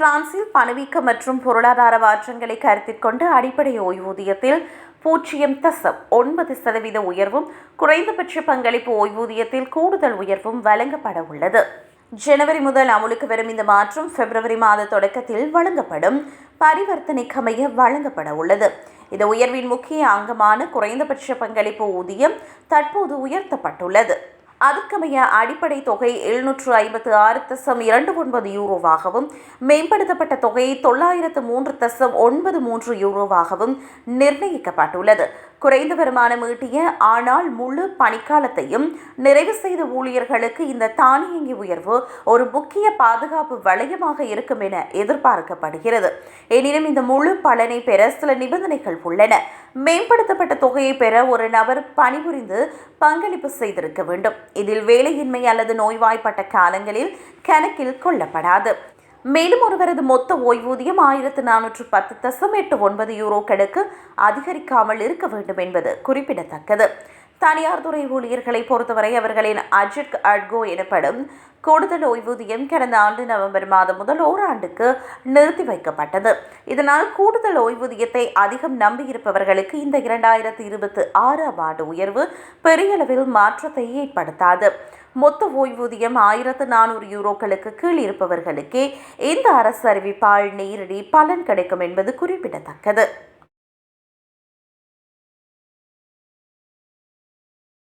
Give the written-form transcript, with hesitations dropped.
பிரான்சில் பணவீக்கம் மற்றும் பொருளாதார மாற்றங்களை கருத்தில் கொண்டு அடிப்படை ஓய்வூதியத்தில் 0.9% உயர்வும் குறைந்தபட்ச பங்களிப்பு ஓய்வூதியத்தில் கூடுதல் உயர்வும் வழங்கப்பட உள்ளது. ஜனவரி முதல் அமுலுக்கு வரும் இந்த மாற்றம் பிப்ரவரி மாத தொடக்கத்தில் வழங்கப்படும் பரிவர்த்தனைக்கமைய வழங்கப்பட உள்ளது. இந்த உயர்வின் முக்கிய அங்கமான குறைந்தபட்ச பங்களிப்பு ஊதியம் தற்போது உயர்த்தப்பட்டுள்ளது. அதற்கமைய அடிப்படை தொகை 756.29 யூரோவாகவும் மேம்படுத்தப்பட்ட தொகை 903.93 யூரோவாகவும் நிர்ணயிக்கப்பட்டுள்ளது. குறைந்த வருமானம் ஈட்டிய ஆனால் முழு பணிக்காலத்தையும் நிறைவு செய்த ஊழியர்களுக்கு இந்த தானியங்கி உயர்வு ஒரு முக்கிய பாதுகாப்பு வளையமாக இருக்கும் என எதிர்பார்க்கப்படுகிறது. எனினும் இந்த முழு பலனை பெற சில நிபந்தனைகள் உள்ளன. மேம்படுத்தப்பட்ட தொகையை பெற ஒரு நபர் பணிபுரிந்து பங்களிப்பு செய்திருக்க வேண்டும். இதில் வேலையின்மை அல்லது நோய்வாய்ப்பட்ட காலங்களில் கணக்கில் கொள்ளப்படாது. மேலும் ஒருவரது மொத்த ஓய்வூதியம் 1410.89 யூரோக்களுக்கு அதிகரிக்காமல் இருக்க வேண்டும் என்பது குறிப்பிடத்தக்கது. தனியார் துறை ஊழியர்களை பொறுத்தவரை அவர்களின் அஜெட் அட்கோ எனப்படும் கூடுதல் ஓய்வூதியம் கடந்த ஆண்டு நவம்பர் மாதம் முதல் ஓராண்டுக்கு நிறுத்தி வைக்கப்பட்டது. இதனால் கூடுதல் ஓய்வூதியத்தை அதிகம் நம்பியிருப்பவர்களுக்கு இந்த 2026ஆம் ஆண்டு உயர்வு பெரிய அளவில் மாற்றத்தை ஏற்படுத்தாது. மொத்த ஓய்வூதியம் 1400 யூரோக்களுக்கு கீழ் இருப்பவர்களுக்கே இந்த அரசு அறிவிப்பால் நேரடி பலன் கிடைக்கும் என்பது குறிப்பிடத்தக்கது.